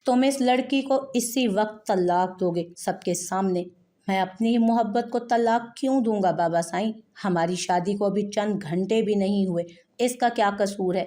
तुम इस लड़की को इसी वक्त तलाक दोगे सबके सामने। मैं अपनी ही मोहब्बत को तलाक क्यों दूंगा बाबा साईं? हमारी शादी को अभी चंद घंटे भी नहीं हुए, इसका क्या कसूर है?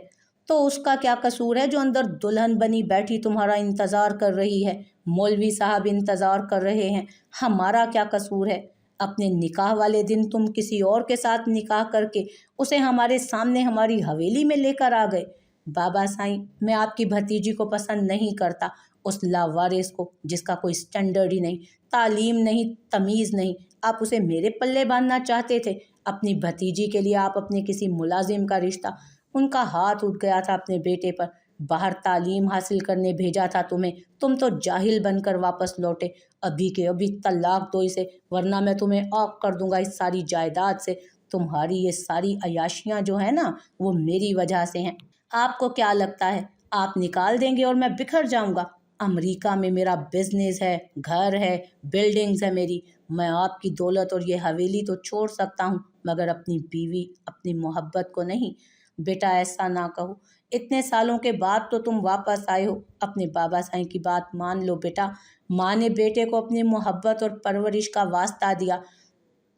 तो उसका क्या कसूर है जो अंदर दुल्हन बनी बैठी तुम्हारा इंतज़ार कर रही है, मौलवी साहब इंतज़ार कर रहे हैं। हमारा क्या कसूर है? अपने निकाह वाले दिन तुम किसी और के साथ निकाह करके उसे हमारे सामने हमारी हवेली में लेकर आ गए। बाबा साईं, मैं आपकी भतीजी को पसंद नहीं करता, उस लावारिस को जिसका कोई स्टैंडर्ड ही नहीं, तालीम नहीं, तमीज़ नहीं। आप उसे मेरे पल्ले बांधना चाहते थे। अपनी भतीजी के लिए आप अपने किसी मुलाजिम का रिश्ता, उनका हाथ उठ गया था अपने बेटे पर। बाहर तालीम हासिल करने भेजा था तुम्हें, तुम तो जाहिल बनकर वापस लौटे। अभी के अभी तलाक दो इसे, वरना मैं तुम्हें आग कर दूंगा इस सारी जायदाद से। तुम्हारी ये सारी अयाशियाँ जो है ना, वो मेरी वजह से हैं। आपको क्या लगता है आप निकाल देंगे और मैं बिखर जाऊंगा? अमेरिका में मेरा बिजनेस है, घर है, बिल्डिंग्स है मेरी। मैं आपकी दौलत और ये हवेली तो छोड़ सकता हूँ, मगर अपनी बीवी, अपनी मोहब्बत को नहीं। बेटा ऐसा ना कहो, इतने सालों के बाद तो तुम वापस आए हो। अपने बाबा साईं की बात मान लो बेटा। माँ ने बेटे को अपनी मोहब्बत और परवरिश का वास्ता दिया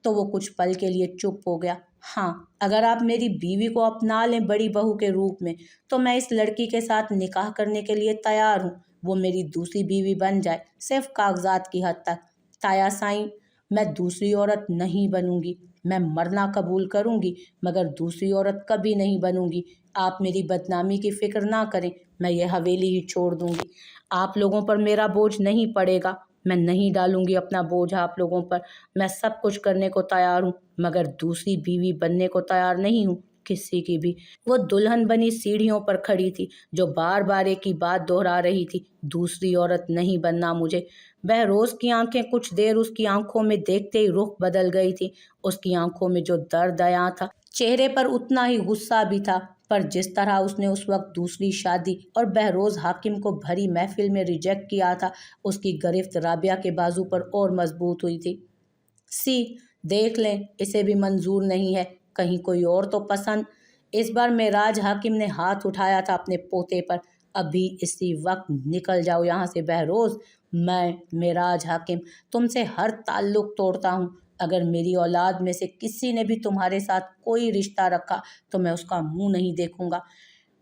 तो वो कुछ पल के लिए चुप हो गया। हाँ, अगर आप मेरी बीवी को अपना लें बड़ी बहू के रूप में, तो मैं इस लड़की के साथ निकाह करने के लिए तैयार हूँ। वो मेरी दूसरी बीवी बन जाए, सिर्फ कागजात की हद तक। ताया साईं, मैं दूसरी औरत नहीं बनूंगी। मैं मरना कबूल करूंगी, मगर दूसरी औरत कभी नहीं बनूंगी। आप मेरी बदनामी की फिक्र ना करें, मैं ये हवेली ही छोड़ दूंगी। आप लोगों पर मेरा बोझ नहीं पड़ेगा। मैं नहीं डालूंगी अपना बोझ आप लोगों पर। मैं सब कुछ करने को तैयार हूँ, मगर दूसरी बीवी बनने को तैयार नहीं हूँ किसी की भी। वो दुल्हन बनी सीढ़ियों पर खड़ी थी, जो बार बार एक ही बात दोहरा रही थी, दूसरी औरत नहीं बनना मुझे। बहरोज की आंखें कुछ देर उसकी आंखों में देखते ही रुख बदल गई थी। उसकी आंखों में जो दर्द आया था, चेहरे पर उतना ही गुस्सा भी था। पर जिस तरह उसने उस वक्त दूसरी शादी और बहरोज हाकिम को भरी महफिल में रिजेक्ट किया था, उसकी गिरफ्त राबिया के बाजू पर और मजबूत हुई थी। सी, देख लें, इसे भी मंजूर नहीं है, कहीं कोई और तो पसंद। इस बार मेराज हाकिम ने हाथ उठाया था अपने पोते पर। अभी इसी वक्त निकल जाओ यहाँ से बहरोज। मैं मेराज हाकिम तुमसे हर ताल्लुक तोड़ता हूँ। अगर मेरी औलाद में से किसी ने भी तुम्हारे साथ कोई रिश्ता रखा तो मैं उसका मुंह नहीं देखूंगा।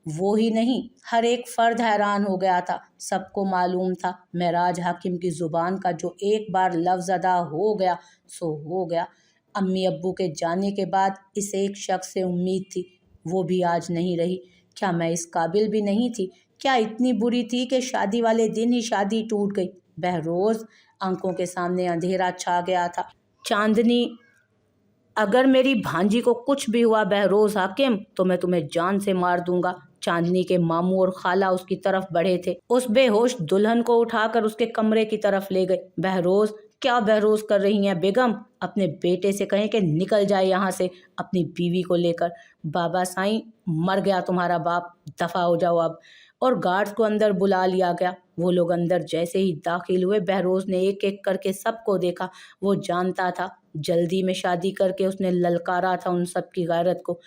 वो ही नहीं, हर एक फर्द हैरान हो गया था। सबको मालूम था मेराज हाकिम की जुबान का जो एक बार लफ्ज अदा हो गया सो हो गया। अम्मी अब्बू के जाने के बाद इस एक शख्स से उम्मीद थी, वो भी आज नहीं रही। क्या मैं इस काबिल भी नहीं थी? क्या इतनी बुरी थी कि शादी वाले दिन ही शादी टूट गई? बहरोज आंखों के सामने अंधेरा छा गया था। चांदनी, अगर मेरी भांजी को कुछ भी हुआ बहरोज हाकिम, तो मैं तुम्हें जान से मार दूंगा। चांदनी के मामू और खाला उसकी तरफ बढ़े थे। उस बेहोश दुल्हन को उठाकर उसके कमरे की तरफ ले गए। बहरोज, क्या बहरोज कर रही हैं बेगम? अपने बेटे से कहें कि निकल जाए यहाँ से अपनी बीवी को लेकर। बाबा साईं, मर गया तुम्हारा बाप, दफा हो जाओ अब। और गार्ड्स को अंदर बुला लिया गया। वो लोग अंदर जैसे ही दाखिल हुए, बहरोज ने एक एक करके सबको देखा। वो जानता था जल्दी में शादी करके उसने ललकारा था उन सब की गैरत को,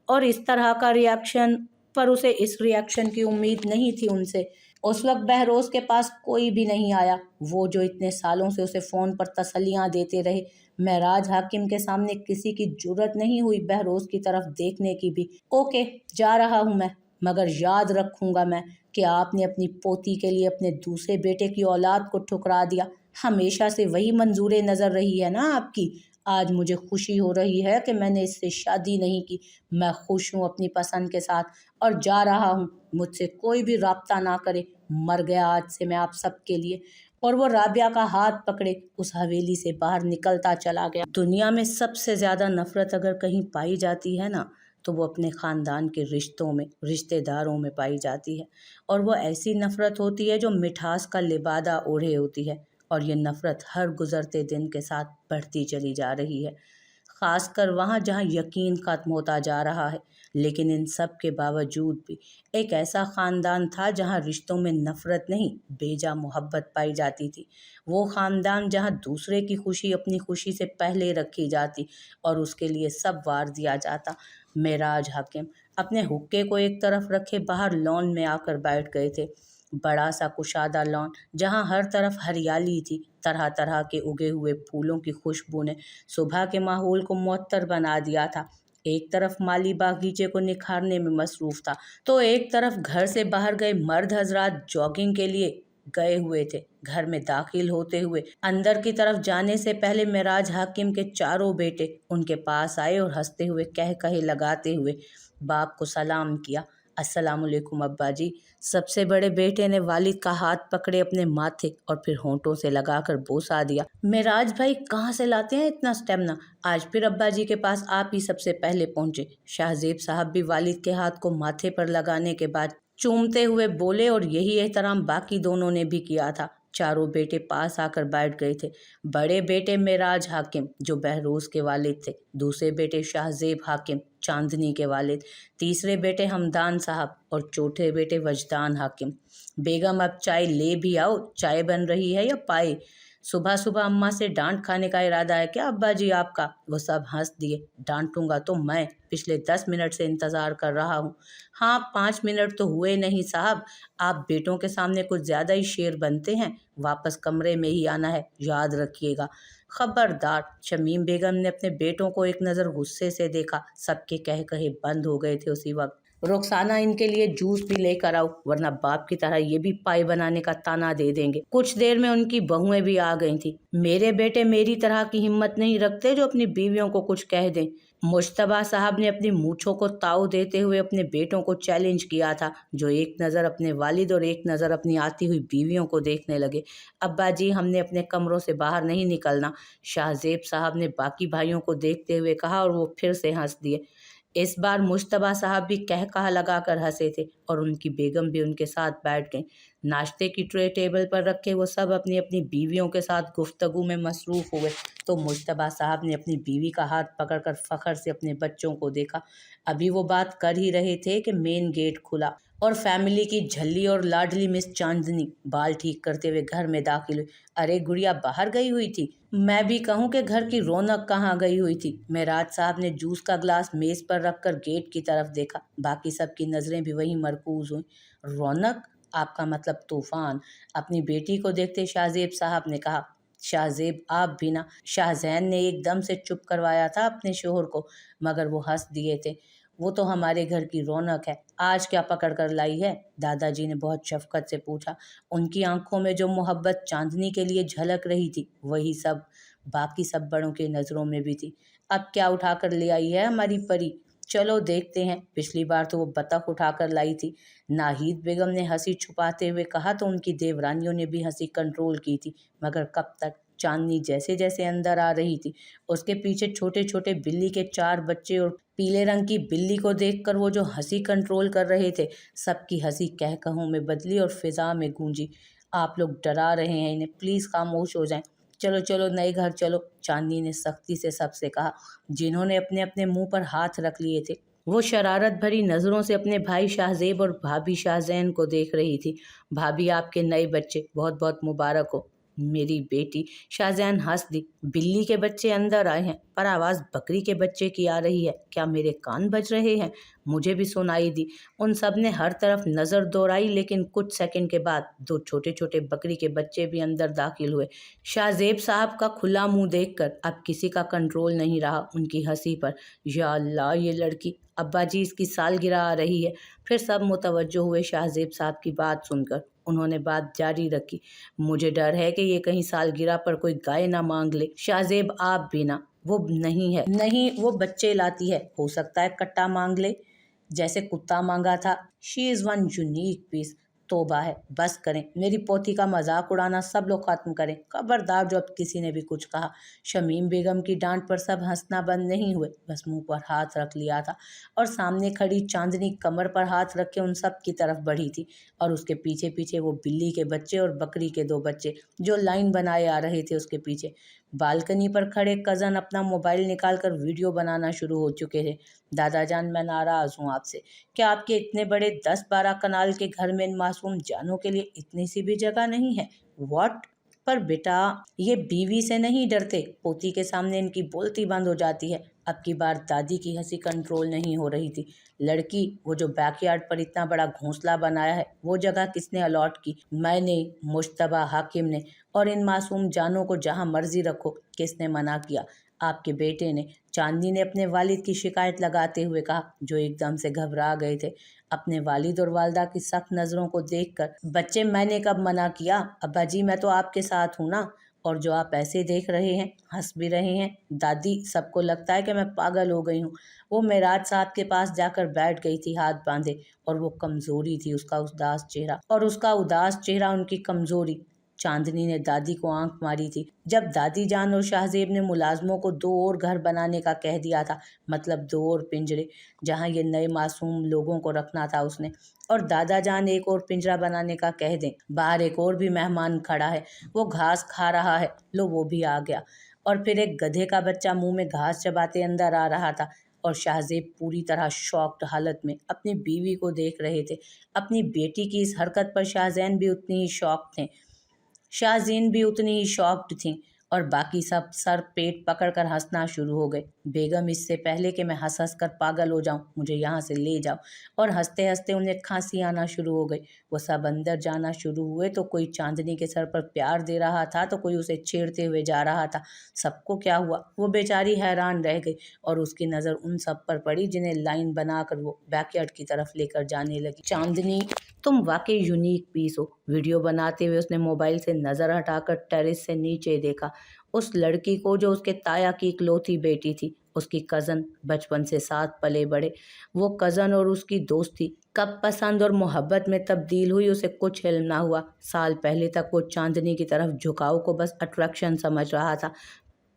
और इस तरह का रिएक्शन, पर उसे इस रिएक्शन की उम्मीद नहीं थी उनसे। उस वक्त बहरोज के पास कोई भी नहीं आया, वो जो इतने सालों से उसे फ़ोन पर तसल्लियाँ देते रहे। महराज हाकिम के सामने किसी की जुर्रत नहीं हुई बहरोज की तरफ देखने की भी। ओके, जा रहा हूँ मैं, मगर याद रखूंगा मैं कि आपने अपनी पोती के लिए अपने दूसरे बेटे की औलाद को ठुकरा दिया। हमेशा से वही मंजूर नज़र रही है ना आपकी। आज मुझे खुशी हो रही है कि मैंने इससे शादी नहीं की। मैं खुश हूँ अपनी पसंद के साथ और जा रहा हूँ। मुझसे कोई भी राब्ता ना करे। मर गया आज से मैं आप सबके लिए। और वो राबिया का हाथ पकड़े उस हवेली से बाहर निकलता चला गया। दुनिया में सबसे ज़्यादा नफ़रत अगर कहीं पाई जाती है ना, तो वो अपने ख़ानदान के रिश्तों में, रिश्तेदारों में पाई जाती है। और वो ऐसी नफ़रत होती है जो मिठास का लिबादा ओढ़े होती है। और ये नफ़रत हर गुज़रते दिन के साथ बढ़ती चली जा रही है, ख़ासकर वहाँ जहाँ यकीन ख़त्म होता जा रहा है। लेकिन इन सब के बावजूद भी एक ऐसा ख़ानदान था जहाँ रिश्तों में नफ़रत नहीं, बेजा मोहब्बत पाई जाती थी। वो ख़ानदान जहाँ दूसरे की खुशी अपनी खुशी से पहले रखी जाती और उसके लिए सब वार दिया जाता। मेराज हाकिम अपने हुक्के को एक तरफ रखे बाहर लॉन में आकर बैठ गए थे। बड़ा सा कुशादा लॉन जहाँ हर तरफ हरियाली थी। तरह तरह के उगे हुए फूलों की खुशबू ने सुबह के माहौल को मुअत्तर बना दिया था। एक तरफ माली बागीचे को निखारने में मसरूफ था, तो एक तरफ घर से बाहर गए मर्द हजरात जॉगिंग के लिए गए हुए थे। घर में दाखिल होते हुए अंदर की तरफ जाने से पहले मेराज हाकिम के चारों बेटे उनके पास आए और हंसते हुए कह कहे लगाते हुए बाप को सलाम किया। अस्सलामुअलैकुम अब्बा जी। सबसे बड़े बेटे ने वालिद का हाथ पकड़े अपने माथे और फिर होंठों से लगाकर बोसा दिया। मेराज भाई कहाँ से लाते हैं इतना स्टेमिना? आज फिर अब्बा जी के पास आप ही सबसे पहले पहुंचे। शाहजेब साहब भी वालिद के हाथ को माथे पर लगाने के बाद चूमते हुए बोले और यही एहतराम बाकी दोनों ने भी किया था। चारों बेटे पास आकर बैठ गए थे। बड़े बेटे मेराज हाकिम जो बहरोज के वालिद थे, दूसरे बेटे शाहजेब हाकिम चांदनी के वालिद, तीसरे बेटे हमदान साहब और चौथे बेटे वजदान हाकिम। बेगम अब चाय ले भी आओ, चाय बन रही है या पाए? सुबह सुबह अम्मा से डांट खाने का इरादा है क्या अब्बा जी आपका? वो सब हंस दिए। डांटूंगा तो मैं पिछले 10 मिनट से इंतजार कर रहा हूँ। हाँ 5 मिनट तो हुए नहीं साहब, आप बेटों के सामने कुछ ज्यादा ही शेर बनते हैं। वापस कमरे में ही आना है, याद रखिएगा। खबरदार। शमीम बेगम ने अपने बेटों को एक नज़र गुस्से से देखा। सबके कह कहे बंद हो गए थे उसी वक्त। रुखसाना इनके लिए जूस भी लेकर आओ, वरना बाप की तरह ये भी पाई बनाने का ताना दे देंगे। कुछ देर में उनकी बहुएं भी आ गई थी। मेरे बेटे मेरी तरह की हिम्मत नहीं रखते जो अपनी बीवियों को कुछ कह दें। मुश्तबा साहब ने अपनी मूछों को ताव देते हुए अपने बेटों को चैलेंज किया था, जो एक नज़र अपने वालिद और एक नज़र अपनी आती हुई बीवियों को देखने लगे। अब्बा जी हमने अपने कमरों से बाहर नहीं निकलना, शाहजेब साहब ने बाकी भाइयों को देखते हुए कहा और वो फिर से हंस दिए। इस बार मुश्तबा साहब भी कह कहा लगाकर हंसे थे और उनकी बेगम भी उनके साथ बैठ गईं। नाश्ते की ट्रे टेबल पर रखे वो सब अपनी अपनी बीवियों के साथ गुफ्तगू में मसरूफ हुए, तो मुश्तबा साहब ने अपनी बीवी का हाथ पकड़कर फखर से अपने बच्चों को देखा। अभी वो बात कर ही रहे थे कि मेन गेट खुला और फैमिली की झल्ली और लाडली मिस चांदनी बाल ठीक करते हुए घर में दाखिल हुई। अरे गुड़िया बाहर गई हुई थी? मैं भी कहूँ कि घर की रौनक कहाँ गई हुई थी। मेराज साहब ने जूस का ग्लास मेज पर रखकर गेट की तरफ देखा। बाकी सबकी नजरें भी वहीं मरकूज हुई। रौनक? आपका मतलब तूफान? अपनी बेटी को देखते शाहजेब साहब ने कहा। शाहजेब आप भी ना। शाहजैन ने एकदम से चुप करवाया था अपने शोहर को, मगर वो हंस दिए थे। वो तो हमारे घर की रौनक है। आज क्या पकड़ कर लाई है? दादाजी ने बहुत शफकत से पूछा। उनकी आंखों में जो मोहब्बत चांदनी के लिए झलक रही थी, वही सब बाकी सब बड़ों की नज़रों में भी थी। अब क्या उठा कर ले आई है हमारी परी? चलो देखते हैं। पिछली बार तो वो बतख उठा कर लाई थी। नाहिद बेगम ने हंसी छुपाते हुए कहा, तो उनकी देवरानियों ने भी हंसी कंट्रोल की थी, मगर कब तक? चांदनी जैसे जैसे अंदर आ रही थी, उसके पीछे छोटे छोटे बिल्ली के 4 बच्चे और पीले रंग की बिल्ली को देखकर वो जो हंसी कंट्रोल कर रहे थे, सबकी हंसी कह कहूँ में बदली और फिजा में गूंजी। आप लोग डरा रहे हैं इन्हें, प्लीज़ खामोश हो जाएं। चलो चलो नए घर चलो, चांदनी ने सख्ती से सबसे कहा, जिन्होंने अपने अपने मुंह पर हाथ रख लिए थे। वो शरारत भरी नज़रों से अपने भाई शाहजेब और भाभी शाहजैन को देख रही थी। भाभी आपके नए बच्चे बहुत बहुत मुबारक हो। मेरी बेटी। शाहजहान हंस दी। बिल्ली के बच्चे अंदर आए हैं, पर आवाज़ बकरी के बच्चे की आ रही है। क्या मेरे कान बज रहे हैं? मुझे भी सुनाई दी। उन सब ने हर तरफ नज़र दौड़ाई, लेकिन कुछ सेकंड के बाद 2 छोटे छोटे बकरी के बच्चे भी अंदर दाखिल हुए। शाहजेब साहब का खुला मुंह देखकर अब किसी का कंट्रोल नहीं रहा उनकी हंसी पर। या अल्लाह, ये लड़की, अब्बा जी इसकी सालगिरह आ रही है। फिर सब मुतवज्जो हुए शाहजेब साहब की बात सुनकर। उन्होंने बात जारी रखी। मुझे डर है कि ये कहीं सालगिरह पर कोई गाय ना मांग ले। शाहजेब आप भी ना। वो नहीं है, नहीं वो बच्चे लाती है, हो सकता है कट्टा मांग ले, जैसे कुत्ता मांगा था। She is one unique piece. तोबा है, बस करें। मेरी पोती का मजाक उड़ाना सब लोग खत्म करें। खबरदार जो अब किसी ने भी कुछ कहा। शमीम बेगम की डांट पर सब हंसना बंद नहीं हुए, बस मुंह पर हाथ रख लिया था और सामने खड़ी चांदनी कमर पर हाथ रख के उन सब की तरफ बढ़ी थी और उसके पीछे पीछे वो बिल्ली के बच्चे और बकरी के 2 बच्चे जो लाइन बनाए आ रहे थे उसके पीछे। बालकनी पर खड़े कज़न अपना मोबाइल निकालकर वीडियो बनाना शुरू हो चुके थे। दादा जान मैं नाराज़ हूँ आपसे। क्या आपके इतने बड़े 10-12 कनाल के घर में इन मासूम जानों के लिए इतनी सी भी जगह नहीं है? व्हाट? पर बेटा, ये बीवी से नहीं डरते, पोती के सामने इनकी बोलती बंद हो जाती है। अब की बार दादी की हंसी कंट्रोल नहीं हो रही थी। लड़की, वो जो बैकयार्ड पर इतना बड़ा घोंसला बनाया है, वो जगह किसने अलॉट की? मैंने, मुश्तबा हाकिम ने। और इन मासूम जानों को जहां मर्जी रखो, किसने मना किया? आपके बेटे ने। चांदनी ने अपने वालिद की शिकायत लगाते हुए कहा, जो एकदम से घबरा गए थे। अपने वालिद और वालदा की सख्त नज़रों को देखकर, बच्चे, मैंने कब मना किया? अब्बा जी, मैं तो आपके साथ हूँ ना। और जो आप ऐसे देख रहे हैं, हंस भी रहे हैं। दादी, सबको लगता है कि मैं पागल हो गई हूँ। वो मेराज साहब के पास जाकर बैठ गई थी, हाथ बांधे, और वो कमजोरी थी उसका उदास चेहरा उनकी कमजोरी। चांदनी ने दादी को आंख मारी थी जब दादी जान और शाहजेब ने मुलाजमों को 2 और घर बनाने का कह दिया था, मतलब 2 और पिंजरे, जहां ये नए मासूम लोगों को रखना था उसने। और दादा जान एक और पिंजरा बनाने का कह दें। बाहर एक और भी मेहमान खड़ा है, वो घास खा रहा है, लो वो भी आ गया। और फिर एक गधे का बच्चा मुंह में घास चबाते अंदर आ रहा था। और शाहजेब पूरी तरह शॉक्ड हालत में अपनी बीवी को देख रहे थे। अपनी बेटी की इस हरकत पर शाहजीन भी उतनी ही शॉक्ड थीं। और बाकी सब सर पेट पकड़कर हंसना शुरू हो गए। बेगम, इससे पहले कि मैं हंस हंस कर पागल हो जाऊं, मुझे यहाँ से ले जाओ। और हंसते हंसते उन्हें खांसी आना शुरू हो गई। वो सब अंदर जाना शुरू हुए तो कोई चांदनी के सर पर प्यार दे रहा था तो कोई उसे छेड़ते हुए जा रहा था। सबको क्या हुआ? वो बेचारी हैरान रह गई और उसकी नज़र उन सब पर पड़ी जिन्हें लाइन बनाकर वो बैकयार्ड की तरफ लेकर जाने लगी। चांदनी, तुम वाकई यूनिक पीस हो। वीडियो बनाते हुए उसने मोबाइल से नज़र हटाकर टेरेस से नीचे देखा। उस लड़की को जो उसके ताया की इकलौती बेटी थी, उसकी कज़न, बचपन से साथ पले बड़े। वो कज़न और उसकी दोस्ती कब पसंद और मोहब्बत में तब्दील हुई, उसे कुछ इल्म ना हुआ। साल पहले तक वो चांदनी की तरफ झुकाव को बस अट्रैक्शन समझ रहा था,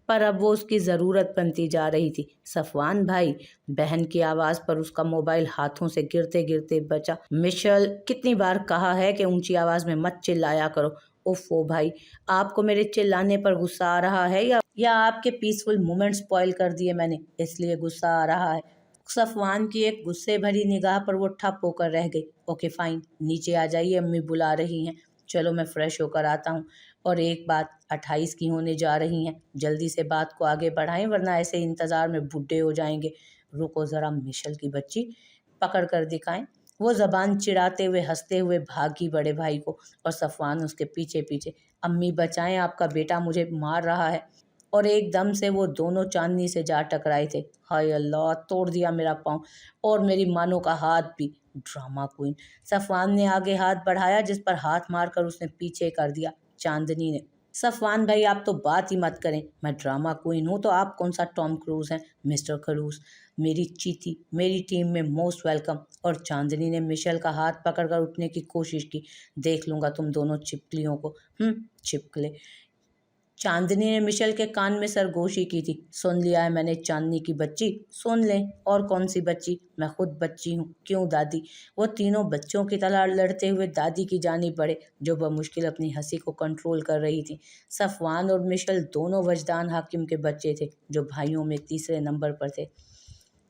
पर अब वो उसकी ज़रूरत बनती जा रही थी। सफ़वान भाई, बहन की आवाज़ पर उसका मोबाइल हाथों से गिरते गिरते बचा। मिशेल, कितनी बार कहा है कि ऊंची आवाज़ में मत चिल्लाया करो। ओफो भाई, आपको मेरे चिल्लाने पर गुस्सा आ रहा है या आपके पीसफुल मोमेंट स्पॉइल कर दिए मैंने, इसलिए गुस्सा आ रहा है? सफ़वान की एक गुस्से भरी निगाह पर वो ठप होकर रह गई। ओके फाइन, नीचे आ जाइए, अम्मी बुला रही हैं। चलो मैं फ्रेश होकर आता हूँ। और एक बात, 28 की होने जा रही हैं, जल्दी से बात को आगे बढ़ाएं वरना ऐसे इंतज़ार में बूढ़े हो जाएंगे। रुको ज़रा, मिशेल की बच्ची, पकड़ कर दिखाएं। वो ज़बान चिढ़ाते हुए हंसते हुए भागी बड़े भाई को, और सफ़वान उसके पीछे पीछे। अम्मी बचाएं, आपका बेटा मुझे मार रहा है। और एकदम से वो दोनों चांदनी से जा टकराए थे। हाय अल्लाह, तोड़ दिया मेरा पाँव और मेरी मानो का हाथ भी। Drama queen. सफ़वान ने आगे हाथ बढ़ाया जिस पर हाथ मारकर उसने पीछे कर दिया। चांदनी ने, सफ़वान भाई, आप तो बात ही मत करें। मैं ड्रामा क्वीन हूँ तो आप कौन सा टॉम क्रूज हैं? मिस्टर खड़ूस, मेरी चीती, मेरी टीम में मोस्ट वेलकम। और चांदनी ने मिशेल का हाथ पकड़कर उठने की कोशिश की। देख लूँगा तुम दोनों चिपकलियों को। चिपकले। चांदनी ने मिशेल के कान में सरगोशी की थी। सुन लिया है मैंने, चांदनी की बच्ची। सुन लें, और कौन सी बच्ची? मैं खुद बच्ची हूँ। क्यों दादी? वो तीनों बच्चों की तरह लड़ते हुए दादी की जानिब बढ़े, जो बमुश्किल अपनी हंसी को कंट्रोल कर रही थी। सफ़वान और मिशेल दोनों वजदान हाकिम के बच्चे थे, जो भाइयों में तीसरे नंबर पर थे।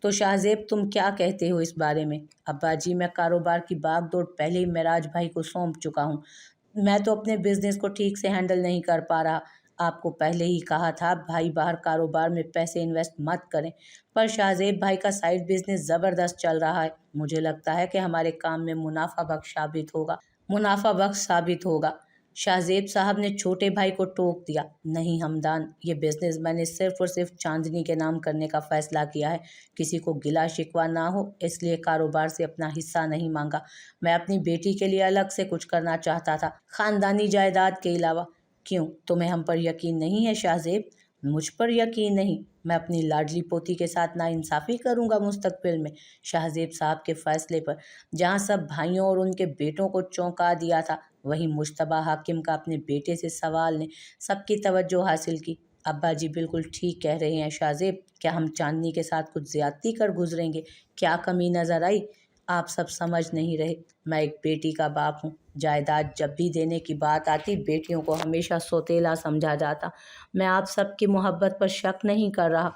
तो शाहजेब, तुम क्या कहते हो इस बारे में? अब्बा जी, मैं कारोबार की भागदौड़ पहले ही मेराज भाई को सौंप चुका हूँ। मैं तो अपने बिजनेस को ठीक से हैंडल नहीं कर पा रहा। आपको पहले ही कहा था भाई बाहर कारोबार में पैसे इन्वेस्ट मत करें, पर शाहजेब भाई का साइड बिजनेस ज़बरदस्त चल रहा है। मुझे लगता है कि हमारे काम में मुनाफा बख्श साबित होगा। शाहजेब साहब ने छोटे भाई को टोक दिया। नहीं हमदान, ये बिजनेस मैंने सिर्फ और सिर्फ चांदनी के नाम करने का फैसला किया है। किसी को गिला शिकवा ना हो, इसलिए कारोबार से अपना हिस्सा नहीं मांगा। मैं अपनी बेटी के लिए अलग से कुछ करना चाहता था, खानदानी जायदाद के अलावा। क्यों, तुम्हें हम पर यकीन नहीं है शाहजेब? मुझ पर यकीन नहीं? मैं अपनी लाडली पोती के साथ नाइंसाफ़ी करूंगा मुस्तकबिल में शाहजेब साहब के फैसले पर? जहां सब भाइयों और उनके बेटों को चौंका दिया था, वहीं मुश्तबा हाकिम का अपने बेटे से सवाल ने सबकी तवज्जो हासिल की। अब्बा जी बिल्कुल ठीक कह रहे हैं शाहजेब। क्या हम चांदनी के साथ कुछ ज्यादती कर गुजरेंगे? क्या कमी नज़र आई? आप सब समझ नहीं रहे। मैं एक बेटी का बाप हूँ। जायदाद जब भी देने की बात आती, बेटियों को हमेशा सौतेला समझा जाता। मैं आप सबकी मोहब्बत पर शक नहीं कर रहा,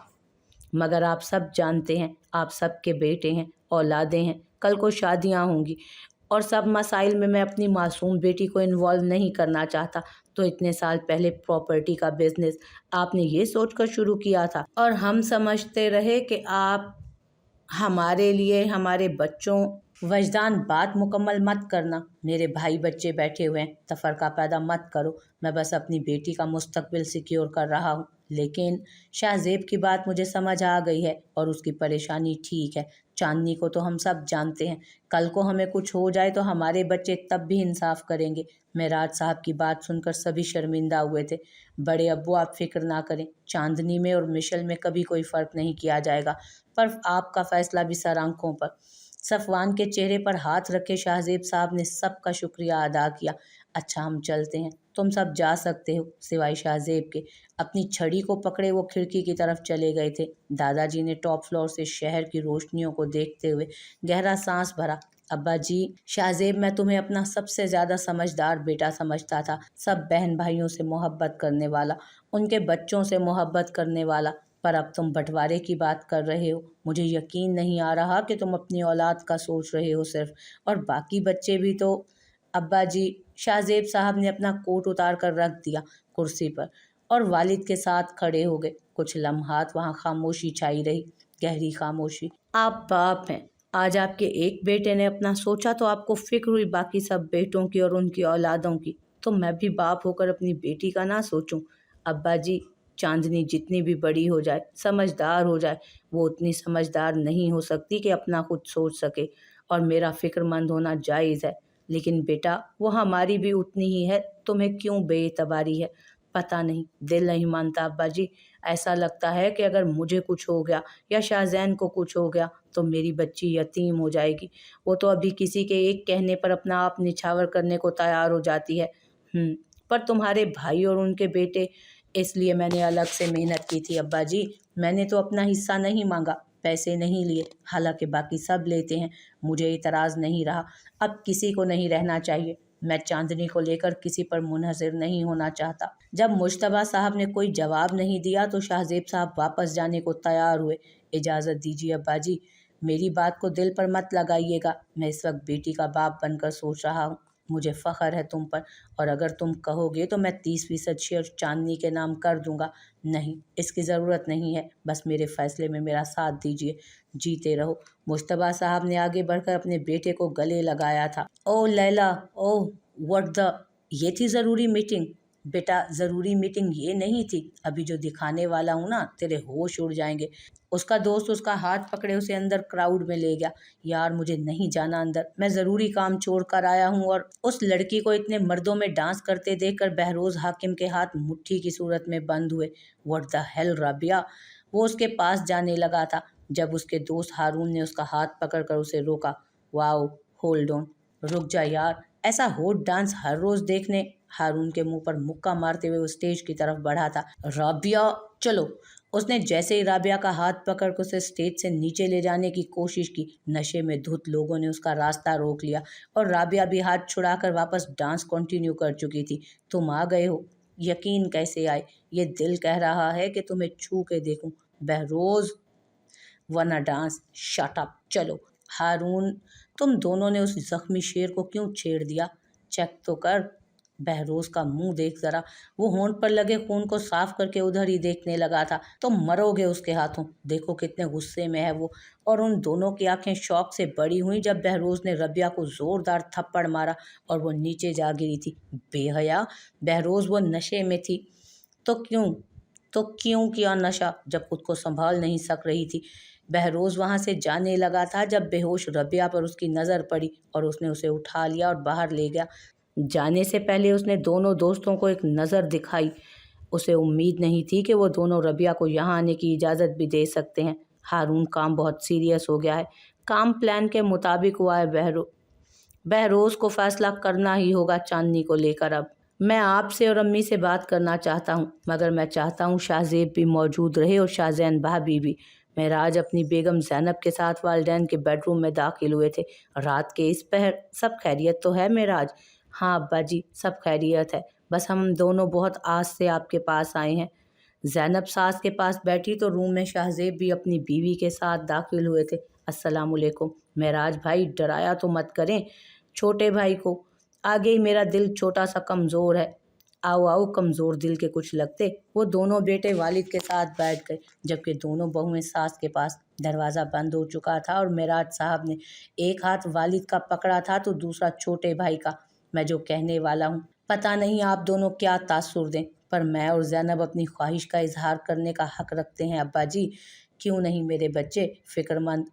मगर आप सब जानते हैं, आप सबके बेटे हैं, औलादे हैं, कल को शादियां होंगी। और सब मसाइल में मैं अपनी मासूम बेटी को इन्वॉल्व नहीं करना चाहता। तो इतने साल पहले प्रॉपर्टी का बिजनेस आपने ये सोचकर शुरू किया था और हम समझते रहे कि आप हमारे लिए, हमारे बच्चों। वजदान बात मुकम्मल मत करना, मेरे भाई बच्चे बैठे हुए हैं, तफरका पैदा मत करो। मैं बस अपनी बेटी का मुस्तकबिल सिक्योर कर रहा हूँ। लेकिन शाहजेब की बात मुझे समझ आ गई है और उसकी परेशानी ठीक है। चांदनी को तो हम सब जानते हैं, कल को हमें कुछ हो जाए तो हमारे बच्चे तब भी इंसाफ करेंगे। मेराज साहब की बात सुनकर सभी शर्मिंदा हुए थे। बड़े अब्बू आप फिक्र ना करें, चांदनी में और मिशल में कभी कोई फ़र्क नहीं किया जाएगा, पर आपका फैसला भी सर आंखों पर। सफ़वान के चेहरे पर हाथ रखे शाहजेब साहब ने सबका शुक्रिया अदा किया। अच्छा हम चलते हैं, तुम सब जा सकते हो सिवाय शाहजेब के। अपनी छड़ी को पकड़े वो खिड़की की तरफ चले गए थे। दादाजी ने टॉप फ्लोर से शहर की रोशनियों को देखते हुए गहरा सांस भरा। अब्बा जी, शाहजेब मैं तुम्हें अपना सबसे ज़्यादा समझदार बेटा समझता था, सब बहन भाइयों से मोहब्बत करने वाला, उनके बच्चों से मोहब्बत करने वाला। पर अब तुम बंटवारे की बात कर रहे हो। मुझे यकीन नहीं आ रहा कि तुम अपनी औलाद का सोच रहे हो सिर्फ, और बाकी बच्चे भी तो। अब्बा जी, शाहजेब साहब ने अपना कोट उतार कर रख दिया कुर्सी पर और वालिद के साथ खड़े हो गए। कुछ लम्हात वहाँ खामोशी छाई रही, गहरी खामोशी। आप बाप हैं, आज आपके एक बेटे ने अपना सोचा तो आपको फिक्र हुई बाकी सब बेटों की और उनकी औलादों की। तो मैं भी बाप होकर अपनी बेटी का ना सोचूं? अब्बा जी, चांदनी जितनी भी बड़ी हो जाए, समझदार हो जाए, वो उतनी समझदार नहीं हो सकती कि अपना खुद सोच सके। और मेरा फिक्रमंद होना जायज़ है, लेकिन बेटा वो हमारी भी उतनी ही है। तुम्हें क्यों बेएतबारी है? पता नहीं, दिल नहीं मानता अब्बा जी। ऐसा लगता है कि अगर मुझे कुछ हो गया या शाहजैन को कुछ हो गया तो मेरी बच्ची यतीम हो जाएगी। वो तो अभी किसी के एक कहने पर अपना आप निछावर करने को तैयार हो जाती है। पर तुम्हारे भाई और उनके बेटे, इसलिए मैंने अलग से मेहनत की थी अब्बा जी। मैंने तो अपना हिस्सा नहीं मांगा, पैसे नहीं लिए, हालांकि बाकी सब लेते हैं। मुझे इतराज़ नहीं रहा, अब किसी को नहीं रहना चाहिए। मैं चांदनी को लेकर किसी पर मुनहसर नहीं होना चाहता। जब मुश्तबा साहब ने कोई जवाब नहीं दिया तो शाहजेब साहब वापस जाने को तैयार हुए। इजाज़त दीजिए अब्बा जी, मेरी बात को दिल पर मत लगाइएगा। मैं इस वक्त बेटी का बाप बनकर सोच रहा हूँ। मुझे फ़ख्र है तुम पर, और अगर तुम कहोगे तो मैं 30% शेयर चांदनी के नाम कर दूंगा। नहीं, इसकी ज़रूरत नहीं है, बस मेरे फ़ैसले में मेरा साथ दीजिए। जीते रहो। मुश्तबा साहब ने आगे बढ़कर अपने बेटे को गले लगाया था। ओ लैला, ओ व्हाट द, ये थी ज़रूरी मीटिंग? बेटा, ज़रूरी मीटिंग ये नहीं थी। अभी जो दिखाने वाला हूँ ना, तेरे होश उड़ जाएंगे। उसका दोस्त उसका हाथ पकड़े उसे अंदर क्राउड में ले गया। यार मुझे नहीं जाना अंदर, मैं ज़रूरी काम छोड़ कर आया हूँ। और उस लड़की को इतने मर्दों में डांस करते देखकर बहरोज़ हाकिम के हाथ मुट्ठी की सूरत में बंद हुए। What the hell Rabia! वो उसके पास जाने लगा था जब उसके दोस्त हारून ने उसका हाथ पकड़कर उसे रोका। वाओ, होल्ड ऑन, रुक जा यार, ऐसा होट डांस हर रोज़ देखने। हारून के मुंह पर मुक्का मारते हुए वो स्टेज की तरफ बढ़ा था। राबिया, चलो। उसने जैसे ही राबिया का हाथ पकड़ कर उसे स्टेज से नीचे ले जाने की कोशिश की, नशे में धुत लोगों ने उसका रास्ता रोक लिया और राबिया भी हाथ छुड़ाकर वापस डांस कंटिन्यू कर चुकी थी। तुम आ गए हो, यकीन कैसे आए? ये दिल कह रहा है कि तुम्हें छू के देखूं बहरोज, वरना डांस। शट अप, चलो। हारून, तुम दोनों ने उस जख्मी शेर को क्यों छेड़ दिया? चेक तो कर। बहरोज का मुंह देख जरा, वो होंठ पर लगे खून को साफ करके उधर ही देखने लगा था। तुम मरोगे उसके हाथों, देखो कितने गुस्से में है वो। और उन दोनों की आंखें शौक से बड़ी हुई जब बहरोज ने रबिया को जोरदार थप्पड़ मारा और वो नीचे जा गिरी थी। बेहया, बहरोज वो नशे में थी तो क्यों तो क्यों किया नशा जब खुद को संभाल नहीं सक रही थी? बहरोज वहां से जाने लगा था जब बेहोश रबिया पर उसकी नज़र पड़ी और उसने उसे उठा लिया और बाहर ले गया। जाने से पहले उसने दोनों दोस्तों को एक नज़र दिखाई। उसे उम्मीद नहीं थी कि वो दोनों रबिया को यहाँ आने की इजाज़त भी दे सकते हैं। हारून, काम बहुत सीरियस हो गया है। काम प्लान के मुताबिक हुआ है। बहरोज को फैसला करना ही होगा चांदनी को लेकर। अब मैं आपसे और अम्मी से बात करना चाहता हूँ, मगर मैं चाहता हूँ शाहजेब भी मौजूद रहे और शाहजैन भाभी भी। महराज अपनी बेगम ज़ैनब के साथ वालिदैन के बेडरूम में दाखिल हुए थे। रात के इस पहर सब खैरियत तो है महराज? हाँ अब्बा जी, सब खैरियत है, बस हम दोनों बहुत आस से आपके पास आए हैं। ज़ैनब सास के पास बैठी तो रूम में शाहजेब भी अपनी बीवी के साथ दाखिल हुए थे। अस्सलाम वालेकुम। महराज भाई, डराया तो मत करें, छोटे भाई को। आगे ही मेरा दिल छोटा सा कमज़ोर है। आओ आओ, कमज़ोर दिल के कुछ लगते। वो दोनों बेटे वालिद के साथ बैठ गए, जबकि दोनों बहुएं सास के पास। दरवाज़ा बंद हो चुका था और मेराज साहब ने एक हाथ वालिद का पकड़ा था तो दूसरा छोटे भाई का। मैं जो कहने वाला हूँ, पता नहीं आप दोनों क्या तासुर दें, पर मैं और ज़ैनब अपनी ख्वाहिश का इजहार करने का हक रखते हैं अब्बा जी। क्यों नहीं मेरे बच्चे, फ़िक्रमंद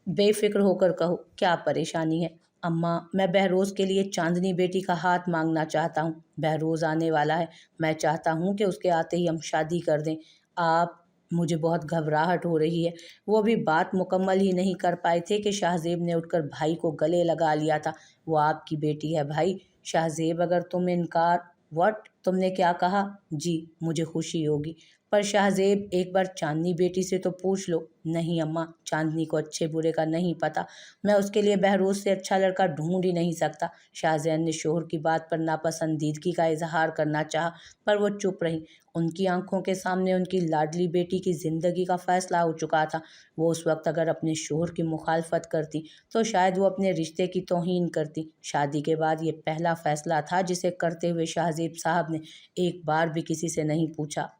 बेफ़िक्र होकर कहो, क्या परेशानी है? अम्मा, मैं बहरोज़ के लिए चांदनी बेटी का हाथ मांगना चाहता हूँ। बहरोज़ आने वाला है, मैं चाहता हूँ कि उसके आते ही हम शादी कर दें। आप मुझे बहुत घबराहट हो रही है। वो अभी बात मुकम्मल ही नहीं कर पाए थे कि शाहज़ेब ने उठकर भाई को गले लगा लिया था। वो आपकी बेटी है भाई। शाहज़ेब, अगर तुम इनकार व्हाट? तुमने क्या कहा? जी, मुझे खुशी होगी, पर शाहज़ेब एक बार चांदनी बेटी से तो पूछ लो। नहीं अम्मा, चांदनी को अच्छे बुरे का नहीं पता। मैं उसके लिए बहरोज़ से अच्छा लड़का ढूंढ ही नहीं सकता। शाहज़ैन ने शोहर की बात पर नापसंदीदगी का इजहार करना चाहा, पर वो चुप रही। उनकी आंखों के सामने उनकी लाडली बेटी की ज़िंदगी का फैसला हो चुका था। वो उस वक्त अगर अपने शोहर की मुखालफत करती तो शायद वो अपने रिश्ते की तौहीन करती। शादी के बाद ये पहला फैसला था जिसे करते हुए शाहज़ेब साहब ने एक बार भी किसी से नहीं पूछा।